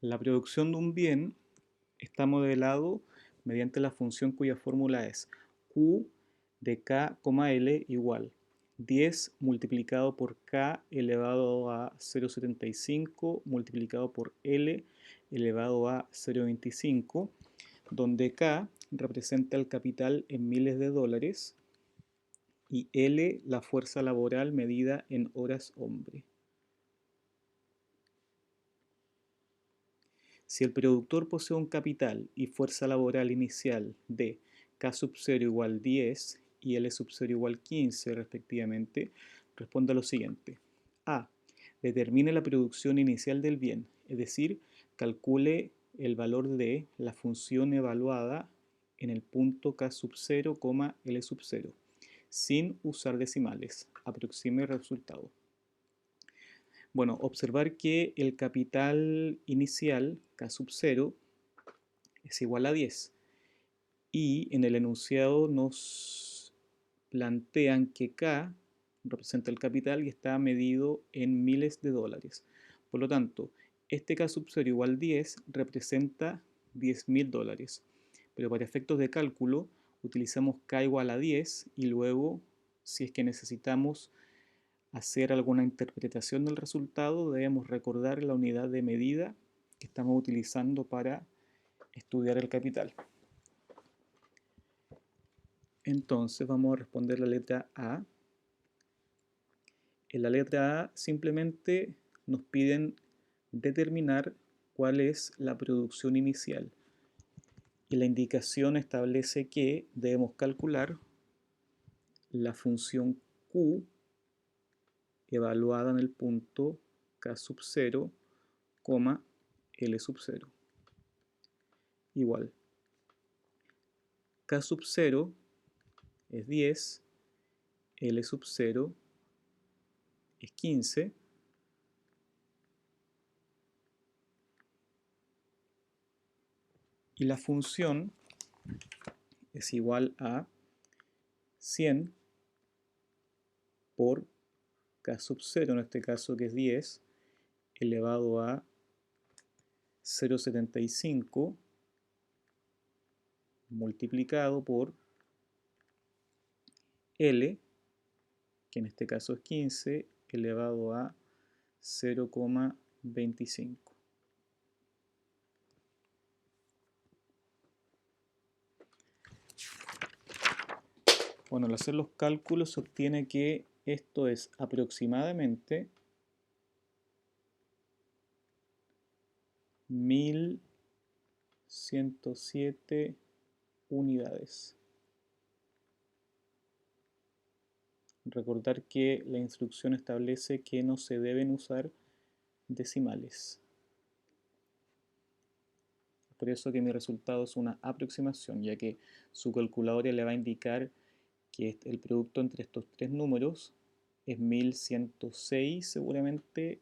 La producción de un bien está modelado mediante la función cuya fórmula es Q de K, L igual 10 multiplicado por K elevado a 0,75 multiplicado por L elevado a 0,25, donde K representa el capital en miles de dólares y L la fuerza laboral medida en horas hombre. Si el productor posee un capital y fuerza laboral inicial de K sub 0 igual 10 y L sub 0 igual 15 respectivamente, responde a lo siguiente. A. Determine la producción inicial del bien, es decir, calcule el valor de la función evaluada en el punto K sub 0, L sub 0, sin usar decimales. Aproxime el resultado. Bueno, observar que el capital inicial, K sub 0, es igual a 10. Y en el enunciado nos plantean que K representa el capital y está medido en miles de dólares. Por lo tanto, este K sub 0 igual 10 representa 10.000 dólares. Pero para efectos de cálculo utilizamos K igual a 10 y luego, si es que necesitamos hacer alguna interpretación del resultado, debemos recordar la unidad de medida que estamos utilizando para estudiar el capital. Entonces vamos a responder la letra A. En la letra A simplemente nos piden determinar cuál es la producción inicial. Y la indicación establece que debemos calcular la función Q evaluada en el punto K sub 0, L sub 0. Igual. K sub 0 es 10, L sub 0 es 15, y la función es igual a 100 por K sub 0, en este caso que es 10, elevado a 0,75 multiplicado por L, que en este caso es 15, elevado a 0,25. Bueno, al hacer los cálculos se obtiene que esto es aproximadamente 1107 unidades. Recordar que la instrucción establece que no se deben usar decimales. Por eso que mi resultado es una aproximación, ya que su calculadora le va a indicar que el producto entre estos tres números es 1106 seguramente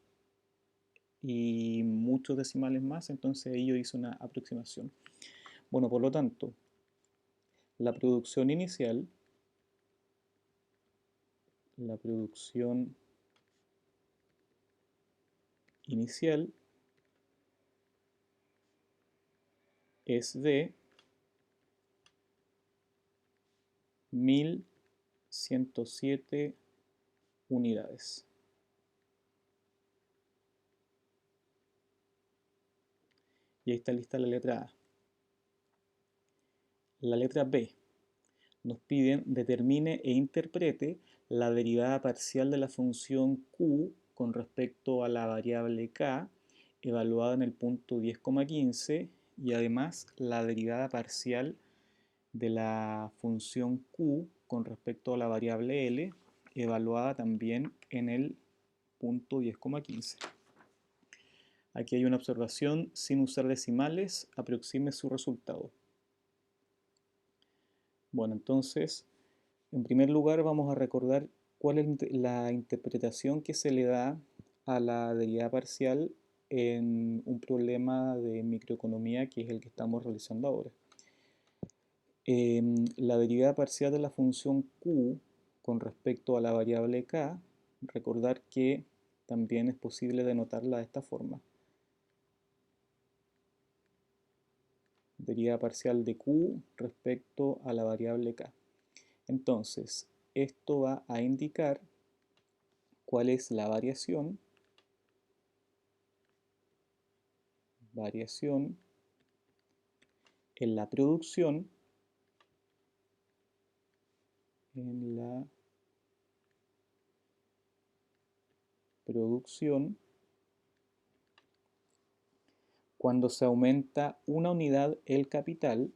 y muchos decimales más, entonces ahí yo hice una aproximación. Bueno, por lo tanto, la producción inicial es de 1107 unidades. Y ahí está lista la letra A. La letra B. Nos piden determine e interprete la derivada parcial de la función Q con respecto a la variable K evaluada en el punto 10,15 y además la derivada parcial de la función Q con respecto a la variable L evaluada también en el punto 10,15. Aquí hay una observación, sin usar decimales, aproxime su resultado. Bueno, entonces, en primer lugar vamos a recordar cuál es la interpretación que se le da a la derivada parcial en un problema de microeconomía que es el que estamos realizando ahora. La derivada parcial de la función Q con respecto a la variable K, recordar que también es posible denotarla de esta forma. derivada parcial de Q respecto a la variable K. Entonces, esto va a indicar cuál es la variación en la producción cuando se aumenta una unidad el capital,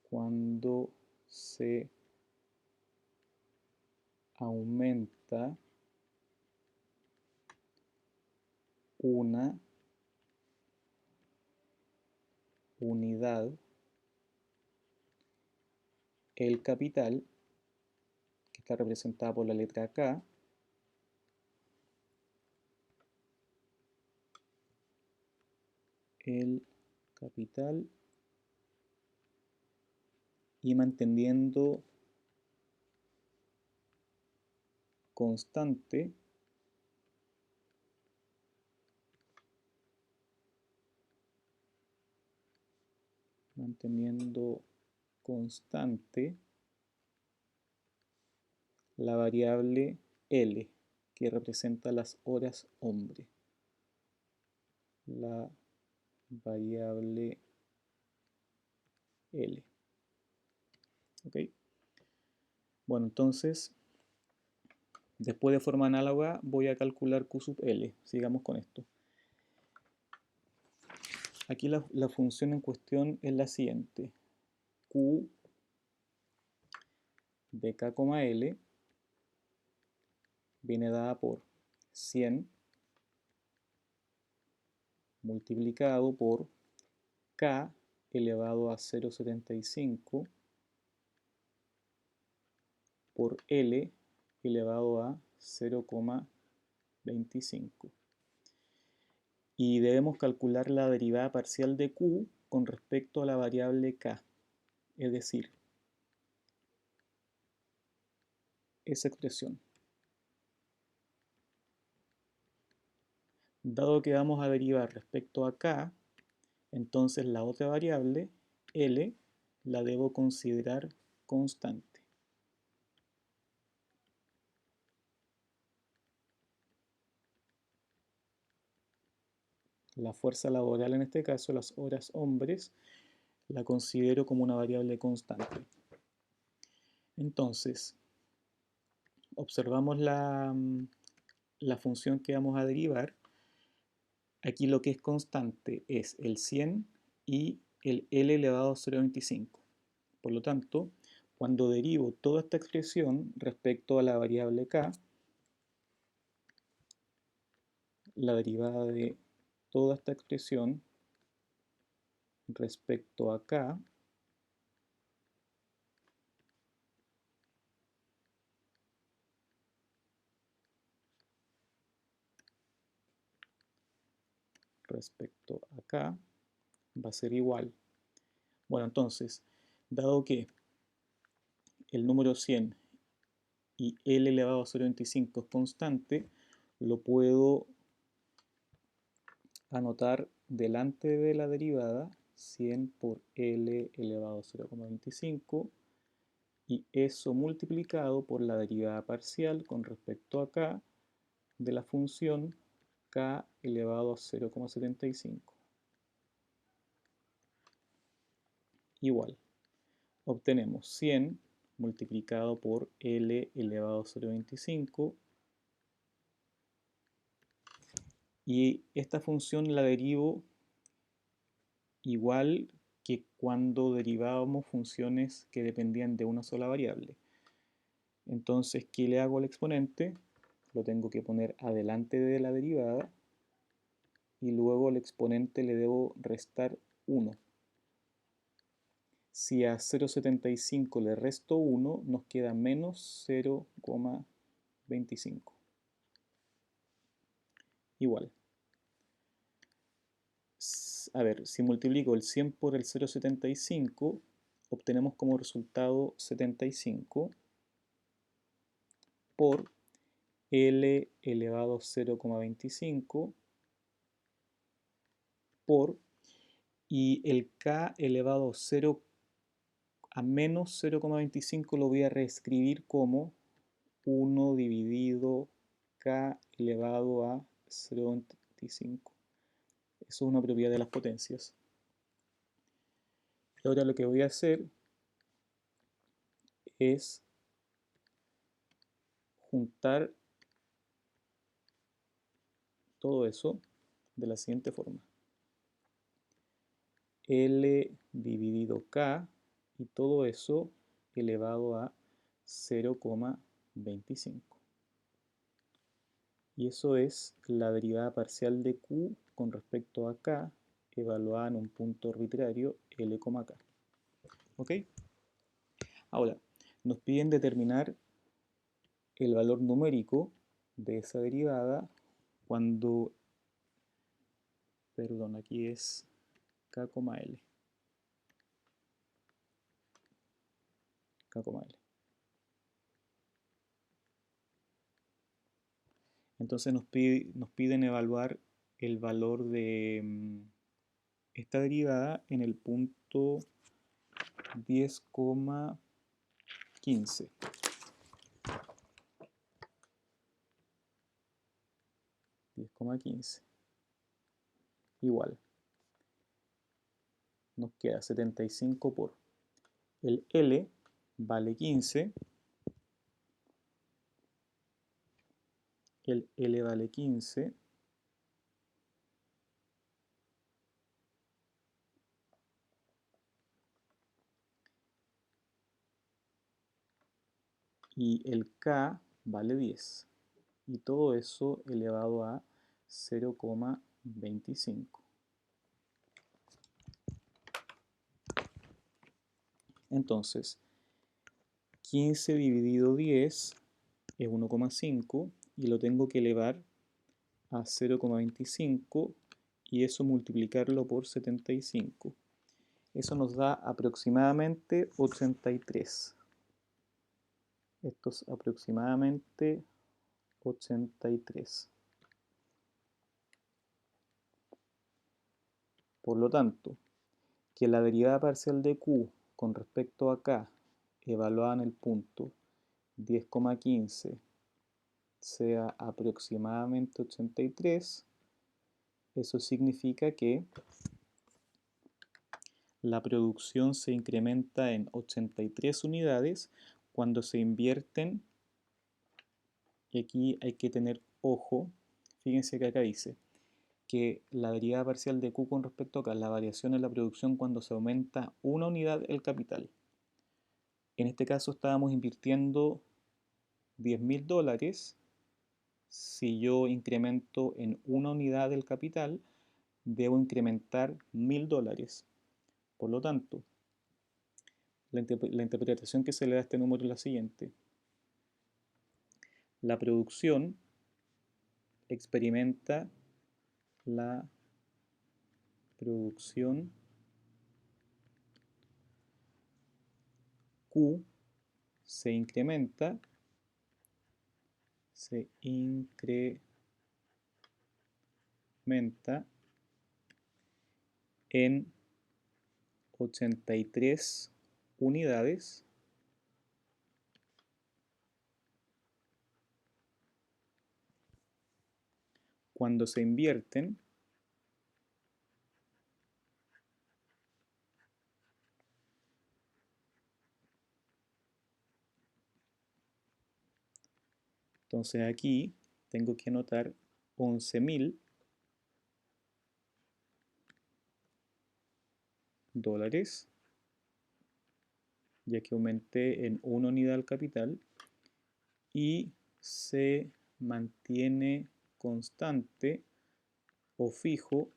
cuando se aumenta una unidad el capital, que está representada por la letra K, el capital, y manteniendo constante la variable L, que representa las horas hombre. La variable L. ¿Ok? Bueno, entonces, después de forma análoga, voy a calcular Q sub L. Sigamos con esto. Aquí la función en cuestión es la siguiente. Q de K, L viene dada por 100 multiplicado por K elevado a 0,75 por L elevado a 0,25. Y debemos calcular la derivada parcial de Q con respecto a la variable K. Es decir, esa expresión. Dado que vamos a derivar respecto a K, entonces la otra variable, L, la debo considerar constante. La fuerza laboral, en este caso, las horas hombres, la considero como una variable constante. Entonces, observamos la función que vamos a derivar. Aquí lo que es constante es el 100 y el L elevado a 0,25. Por lo tanto, cuando derivo toda esta expresión respecto a la variable K, la derivada de toda esta expresión respecto a K va a ser igual. Bueno, entonces, dado que el número 100 y L elevado a 0,25 es constante, lo puedo anotar delante de la derivada 100 por L elevado a 0,25 y eso multiplicado por la derivada parcial con respecto a K de la función K elevado a 0,75. Igual, obtenemos 100 multiplicado por L elevado a 0,25 y esta función la derivo igual que cuando derivábamos funciones que dependían de una sola variable. Entonces, ¿qué le hago al exponente? Lo tengo que poner adelante de la derivada y luego al exponente le debo restar 1. Si a 0,75 le resto 1, nos queda menos 0,25. Igual. A ver, si multiplico el 100 por el 0,75, obtenemos como resultado 75 por L elevado a 0,25 por, y el k elevado a menos 0,25 lo voy a reescribir como 1 dividido k elevado a 0,25. Eso es una propiedad de las potencias. Ahora lo que voy a hacer es juntar todo eso de la siguiente forma. L dividido K y todo eso elevado a 0,25. Y eso es la derivada parcial de Q con respecto a K evaluada en un punto arbitrario L, K. ¿Ok? Ahora, nos piden determinar el valor numérico de esa derivada cuando, perdón, aquí es K, L. K, L. Entonces nos piden evaluar el valor de esta derivada en el punto 10,15. 10,15 igual. Nos queda 75 por el L vale 15. El L vale 15. Y el K vale 10. Y todo eso elevado a 0,25. Entonces, 15 dividido 10 es 1,5 y lo tengo que elevar a 0,25 y eso multiplicarlo por 75. Eso nos da aproximadamente 83. Esto es aproximadamente 83. Por lo tanto, que la derivada parcial de Q con respecto a K evaluada en el punto 10,15 sea aproximadamente 83, eso significa que la producción se incrementa en 83 unidades cuando se invierten, y aquí hay que tener ojo, fíjense que acá dice que la derivada parcial de Q con respecto a K, la variación en la producción cuando se aumenta una unidad el capital. En este caso estábamos invirtiendo $10.000. Si yo incremento en una unidad del capital, debo incrementar $1.000. Por lo tanto, la interpretación que se le da a este número es la siguiente. La producción experimenta la producción Q se incrementa en 83 unidades cuando se invierten entonces aquí tengo que anotar $11.000, ya que aumenté en una unidad el capital, y se mantiene constante o fijo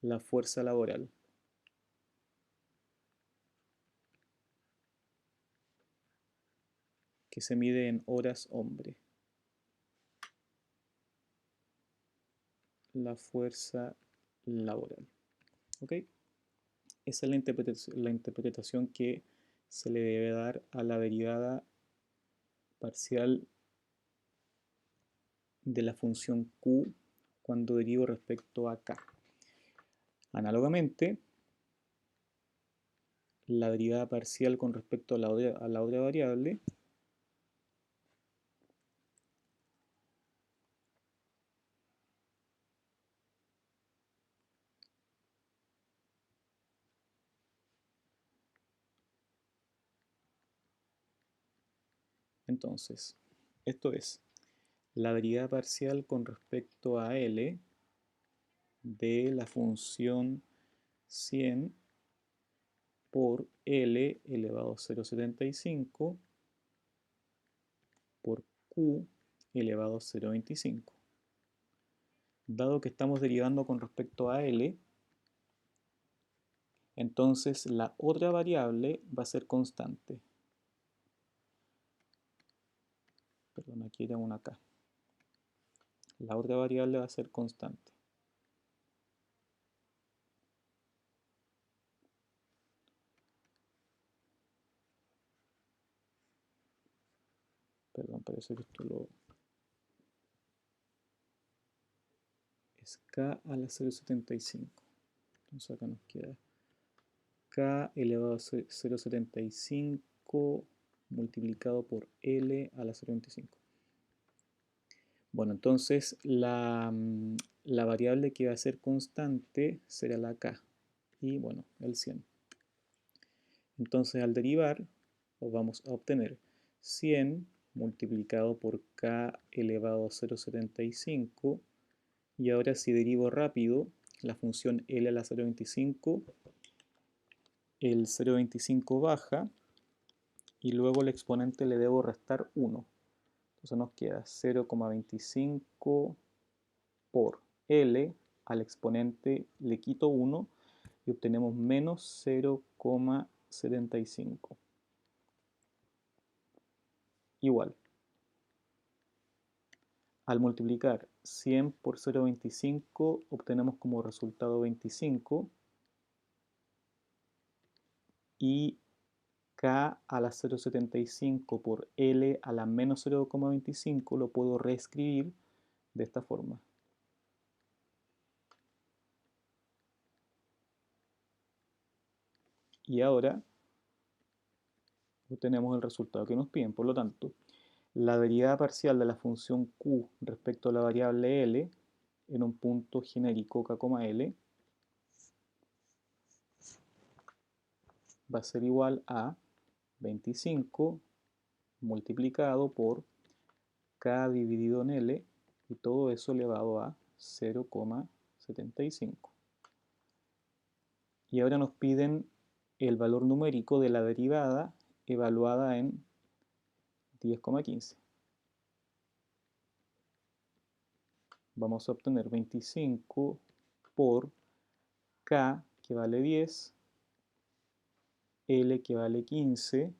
la fuerza laboral, que se mide en horas hombre. La fuerza laboral. ¿Ok? Esa es la interpretación que se le debe dar a la derivada parcial de la función Q cuando derivo respecto a k. Análogamente, la derivada parcial con respecto a la otra variable entonces, esto es la derivada parcial con respecto a L de la función 100 por L elevado a 0,75 por Q elevado a 0,25. Dado que estamos derivando con respecto a L, entonces la otra variable va a ser constante. Perdón, aquí era una K. La otra variable va a ser constante. Perdón, parece que esto es K a la 0,75. Entonces acá nos queda K elevado a 0,75 multiplicado por L a la 0,25. Bueno, entonces la variable que va a ser constante será la K y bueno, el 100. Entonces al derivar vamos a obtener 100 multiplicado por K elevado a 0,75 y ahora si derivo rápido la función L a la 0,25, el 0,25 baja y luego el exponente le debo restar 1. Entonces nos queda 0,25 por L, al exponente le quito 1 y obtenemos menos 0,75. Igual. Al multiplicar 100 por 0,25 obtenemos como resultado 25 y K a la 0,75 por L a la menos 0,25 lo puedo reescribir de esta forma. Y ahora obtenemos el resultado que nos piden. Por lo tanto, la derivada parcial de la función q respecto a la variable L en un punto genérico k, L va a ser igual a 25 multiplicado por k dividido en L y todo eso elevado a 0,75. Y ahora nos piden el valor numérico de la derivada evaluada en 10,15. Vamos a obtener 25 por k, que vale 10, L, que vale 15,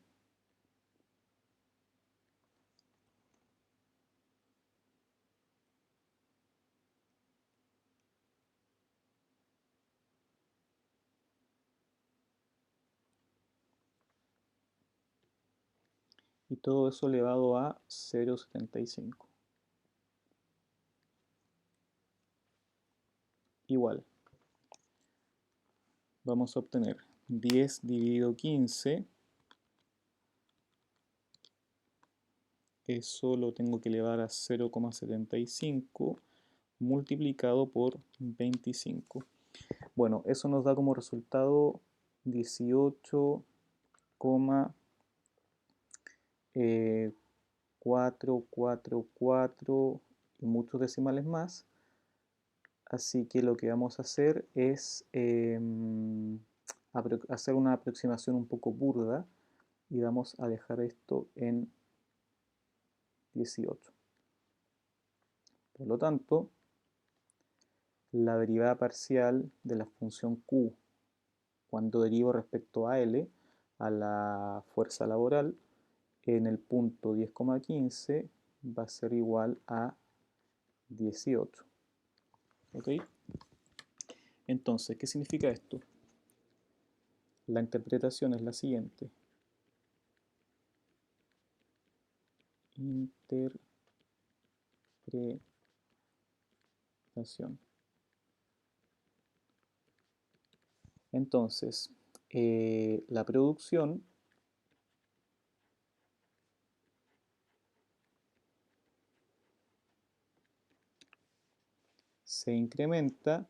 y todo eso elevado a 0,75. Igual. Vamos a obtener 10 dividido 15. Eso lo tengo que elevar a 0,75 multiplicado por 25. Bueno, eso nos da como resultado 18,444 y muchos decimales más. Así que lo que vamos a hacer es hacer una aproximación un poco burda y vamos a dejar esto en 18. Por lo tanto, la derivada parcial de la función q cuando derivo respecto a L, a la fuerza laboral, en el punto 10,15 va a ser igual a 18. ¿Ok? Entonces, ¿qué significa esto? La interpretación es la siguiente. Interpretación Entonces, la producción se incrementa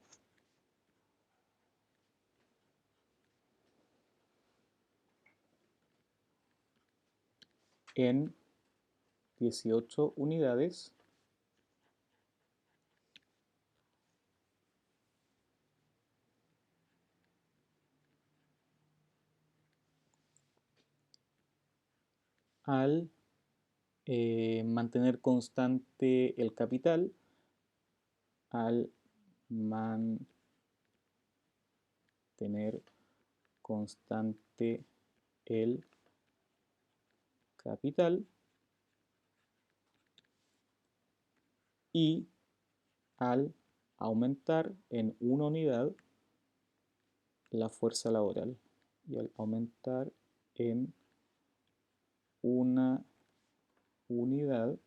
en 18 unidades al mantener constante el capital, al mantener constante el capital y al aumentar en una unidad la fuerza laboral. Y al aumentar en una unidad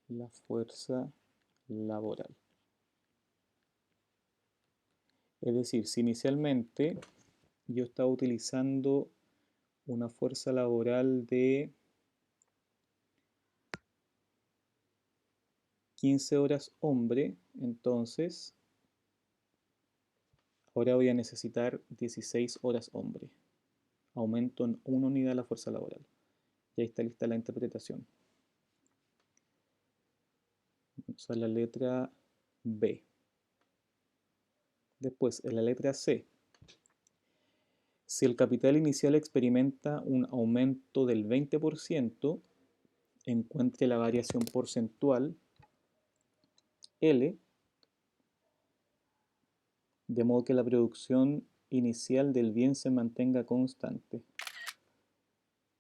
la fuerza laboral. Es decir, si inicialmente yo estaba utilizando una fuerza laboral de 15 horas hombre, entonces ahora voy a necesitar 16 horas hombre. Aumento en una unidad la fuerza laboral. Y ahí está lista la interpretación. Vamos a la letra B. Después, en la letra C. Si el capital inicial experimenta un aumento del 20%, encuentre la variación porcentual L, de modo que la producción inicial del bien se mantenga constante.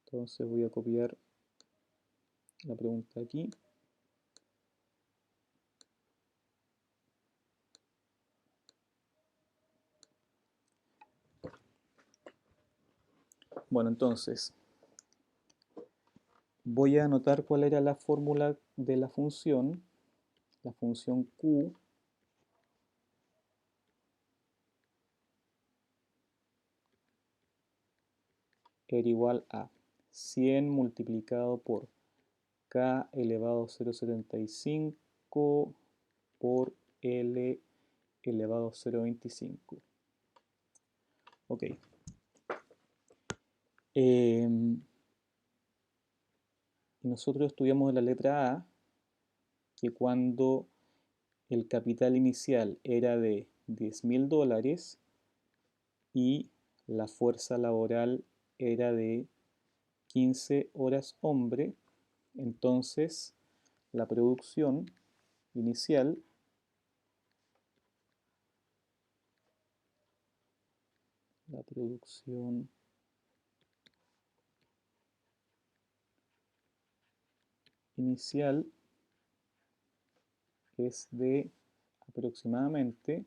Entonces voy a copiar la pregunta aquí. Bueno, entonces voy a anotar cuál era la fórmula de la función Q era igual a 100 multiplicado por K elevado a 0,75 por L elevado a 0,25. Ok. Nosotros estudiamos en la letra A que cuando el capital inicial era de $10.000 y la fuerza laboral era de 15 horas hombre, entonces la producción inicial es de aproximadamente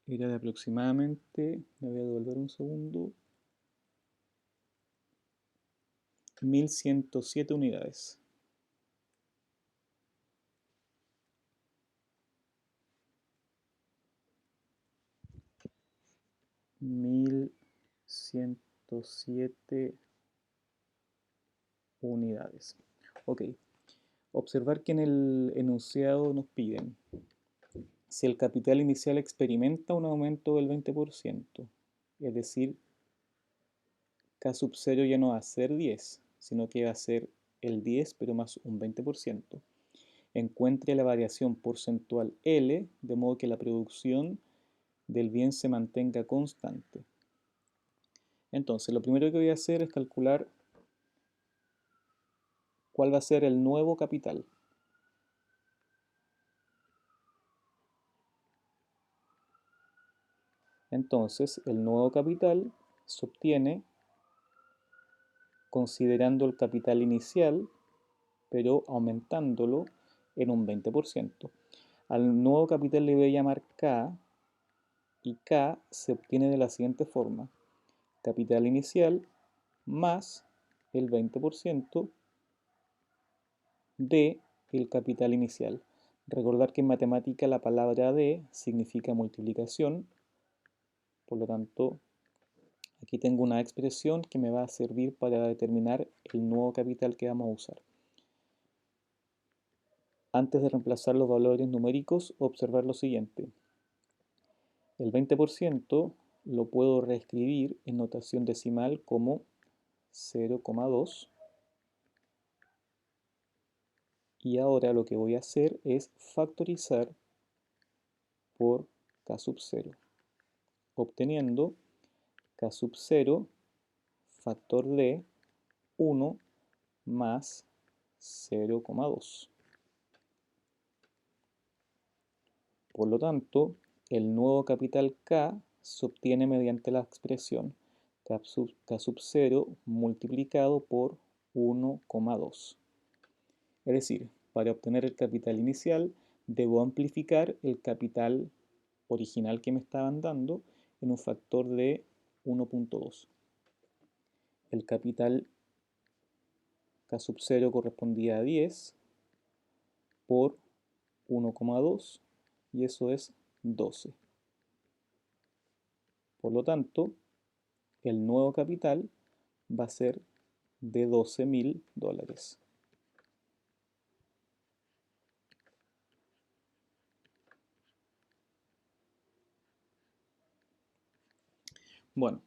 1.107 unidades. Unidades. Ok. Observar que en el enunciado nos piden si el capital inicial experimenta un aumento del 20%, es decir, K sub 0 ya no va a ser 10, sino que va a ser el 10 pero más un 20%. Encuentre la variación porcentual L, de modo que la producción del bien se mantenga constante. Entonces, lo primero que voy a hacer es calcular cuál va a ser el nuevo capital. Entonces, el nuevo capital se obtiene considerando el capital inicial pero aumentándolo en un 20%. Al nuevo capital le voy a llamar K, y K se obtiene de la siguiente forma: capital inicial más el 20% de el capital inicial. Recordar que en matemática la palabra de significa multiplicación, por lo tanto aquí tengo una expresión que me va a servir para determinar el nuevo capital que vamos a usar. Antes de reemplazar los valores numéricos, observar lo siguiente. El 20% lo puedo reescribir en notación decimal como 0,2. Y ahora lo que voy a hacer es factorizar por K sub 0, obteniendo K sub 0 factor de 1 más 0,2. Por lo tanto, el nuevo capital K se obtiene mediante la expresión K sub 0 multiplicado por 1,2. Es decir, para obtener el capital inicial, debo amplificar el capital original que me estaban dando en un factor de 1.2. El capital K sub 0 correspondía a 10 por 1,2 y eso es 12. Por lo tanto, el nuevo capital va a ser de $12.000. Bueno,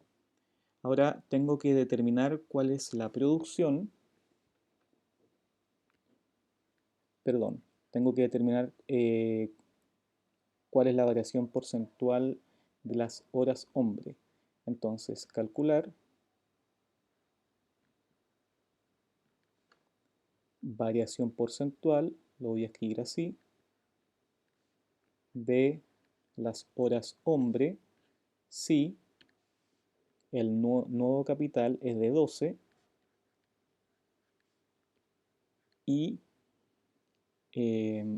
ahora tengo que determinar cuál es la producción. Perdón, tengo que determinar cuál es la variación porcentual de las horas hombre. Entonces, calcular variación porcentual, lo voy a escribir así, de las horas hombre si el nuevo capital es de 12 y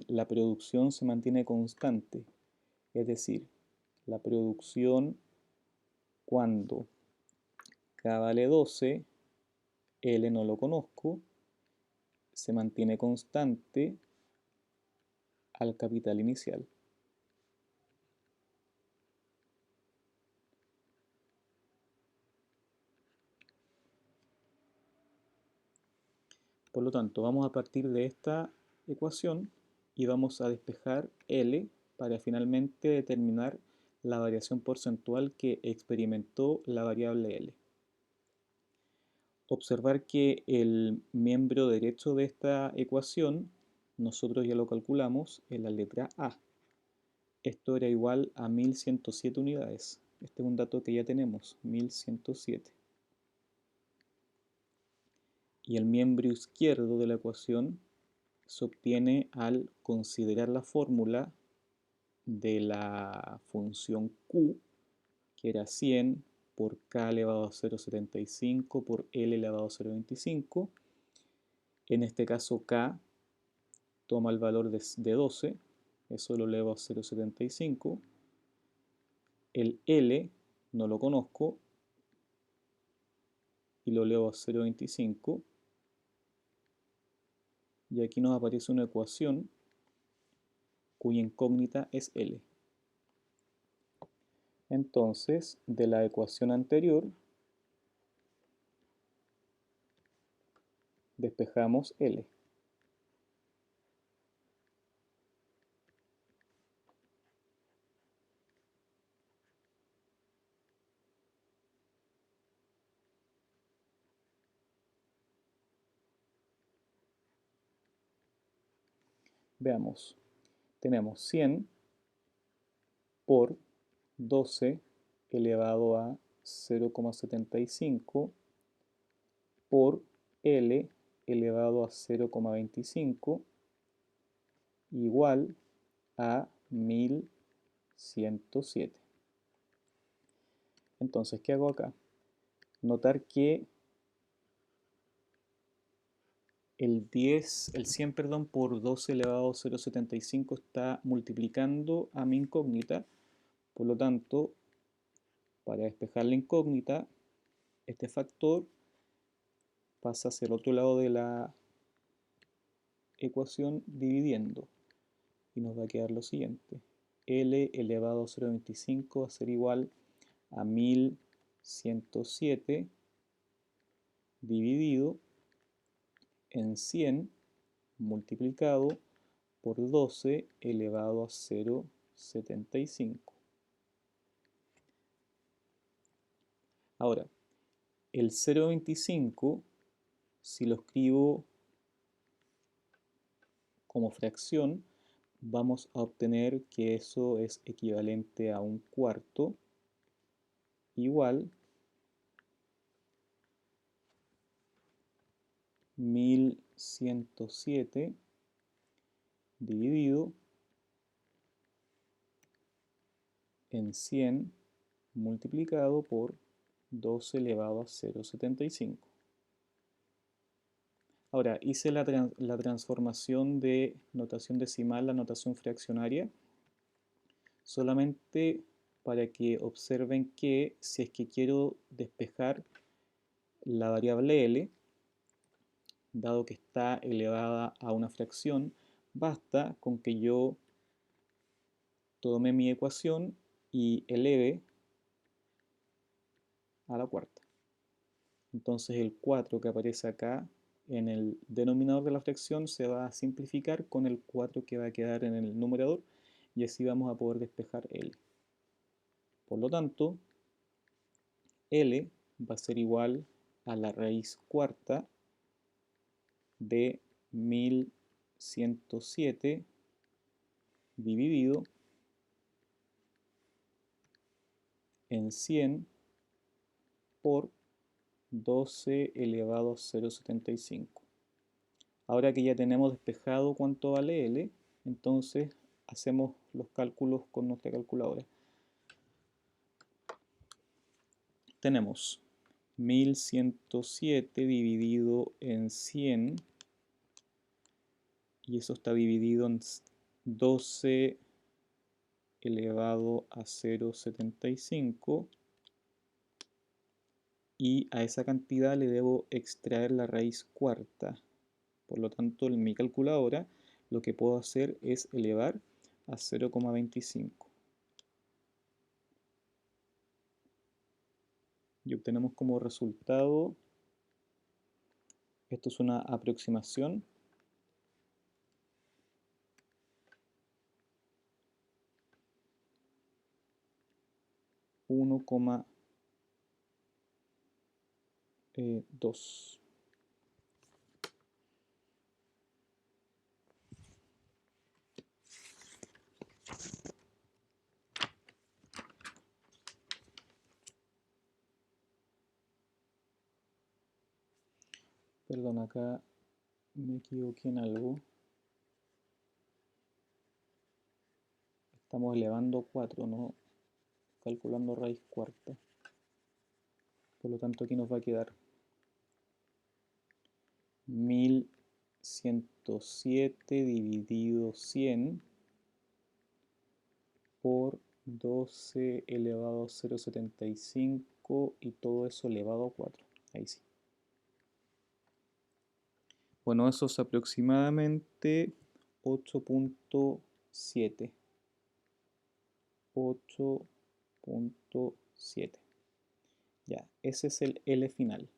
la producción se mantiene constante. Es decir, la producción cuando K vale 12, L no lo conozco, se mantiene constante al capital inicial. Por lo tanto, vamos a partir de esta ecuación y vamos a despejar L para finalmente determinar la variación porcentual que experimentó la variable L. Observar que el miembro derecho de esta ecuación nosotros ya lo calculamos en la letra A. Esto era igual a 1107 unidades. Este es un dato que ya tenemos, 1107. Y el miembro izquierdo de la ecuación se obtiene al considerar la fórmula de la función Q, que era 100 por K elevado a 0,75 por L elevado a 0,25. En este caso K toma el valor de 12, eso lo elevo a 0,75. El L no lo conozco y lo elevo a 0,25. Y aquí nos aparece una ecuación cuya incógnita es L. Entonces, de la ecuación anterior, despejamos L. Veamos, tenemos 100 por 12 elevado a 0,75 por L elevado a 0,25 igual a 1107. Entonces, ¿qué hago acá? Notar que el 100, perdón, por 12 elevado a 0,75 está multiplicando a mi incógnita. Por lo tanto, para despejar la incógnita, este factor pasa hacia el otro lado de la ecuación dividiendo. Y nos va a quedar lo siguiente. L elevado a 0,25 va a ser igual a 1107 dividido en 100 multiplicado por 12 elevado a 0,75. Ahora, el 0,25, si lo escribo como fracción, vamos a obtener que eso es equivalente a un cuarto igual 1107 dividido en 100 multiplicado por 12 elevado a 0,75. Ahora, hice la transformación de notación decimal a notación fraccionaria solamente para que observen que si es que quiero despejar la variable L, dado que está elevada a una fracción, basta con que yo tome mi ecuación y eleve a la cuarta. Entonces el 4 que aparece acá en el denominador de la fracción se va a simplificar con el 4 que va a quedar en el numerador y así vamos a poder despejar L. Por lo tanto, L va a ser igual a la raíz cuarta de 1107 dividido en 100 por 12 elevado a 0,75. Ahora que ya tenemos despejado cuánto vale L, entonces hacemos los cálculos con nuestra calculadora. Tenemos 1107 dividido en 100 y eso está dividido en 12 elevado a 0,75 y a esa cantidad le debo extraer la raíz cuarta. Por lo tanto, en mi calculadora lo que puedo hacer es elevar a 0,25. Y obtenemos como resultado, esto es una aproximación, 1,2. Perdón, acá me equivoqué en algo. Estamos elevando 4, no calculando raíz cuarta. Por lo tanto, aquí nos va a quedar 1107 dividido 100 por 12 elevado a 0,75 y todo eso elevado a 4. Ahí sí. Bueno, eso es aproximadamente 8,7. 8,7. Ya, ese es el L final.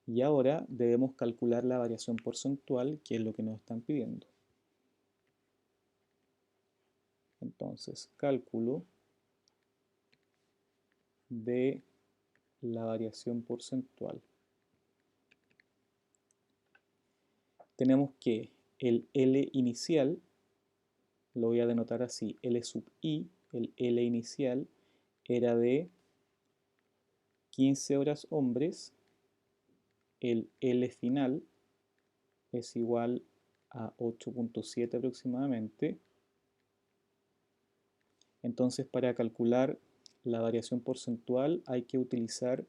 Y ahora debemos calcular la variación porcentual, que es lo que nos están pidiendo. Entonces, cálculo de la variación porcentual. Tenemos que el L inicial, lo voy a denotar así, L sub i, el L inicial era de 15 horas hombres, el L final es igual a 8,7 aproximadamente. Entonces, para calcular la variación porcentual hay que utilizar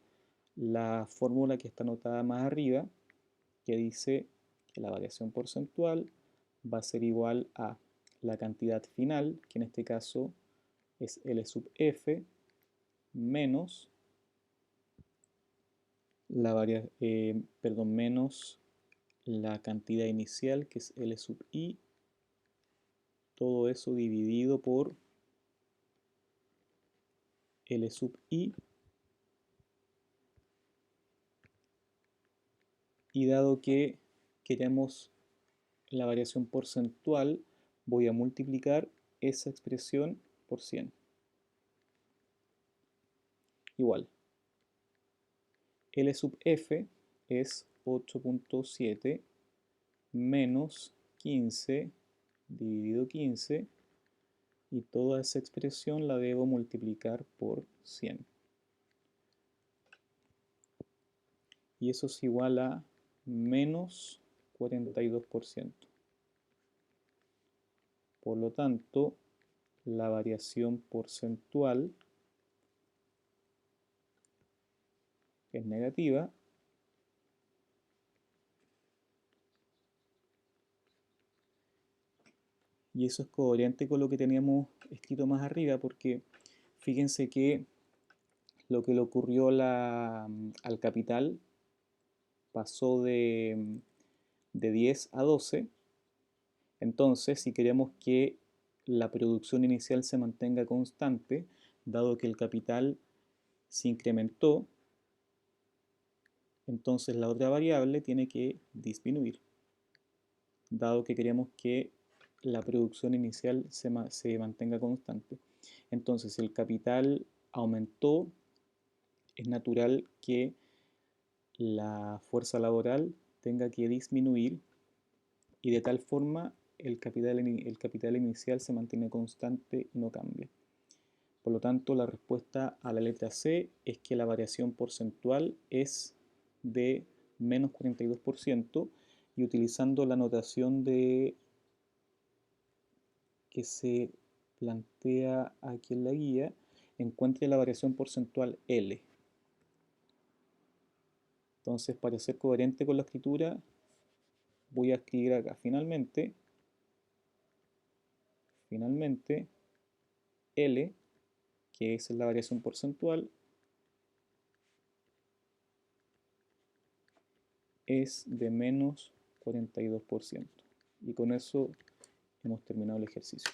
la fórmula que está anotada más arriba, que dice que la variación porcentual va a ser igual a la cantidad final, que en este caso es L sub f, menos menos la cantidad inicial, que es L sub i, todo eso dividido por L sub i, y dado que queremos la variación porcentual, voy a multiplicar esa expresión por 100. Igual. L sub f es 8.7 menos 15 dividido 15, y toda esa expresión la debo multiplicar por 100. Y eso es igual a menos 42%. Por lo tanto, la variación porcentual es negativa, y eso es coherente con lo que teníamos escrito más arriba, porque fíjense que lo que le ocurrió al capital pasó de 10 a 12. Entonces, si queremos que la producción inicial se mantenga constante, dado que el capital se incrementó, entonces la otra variable tiene que disminuir, dado que queremos que la producción inicial se mantenga constante. Entonces, si el capital aumentó, es natural que la fuerza laboral tenga que disminuir, y de tal forma el capital inicial se mantiene constante y no cambia. Por lo tanto, la respuesta a la letra C es que la variación porcentual es de menos 42%, y utilizando la notación que se plantea aquí en la guía, encuentre la variación porcentual L. Entonces, para ser coherente con la escritura, voy a escribir acá finalmente L, que es la variación porcentual, es de menos 42%. Y con eso hemos terminado el ejercicio.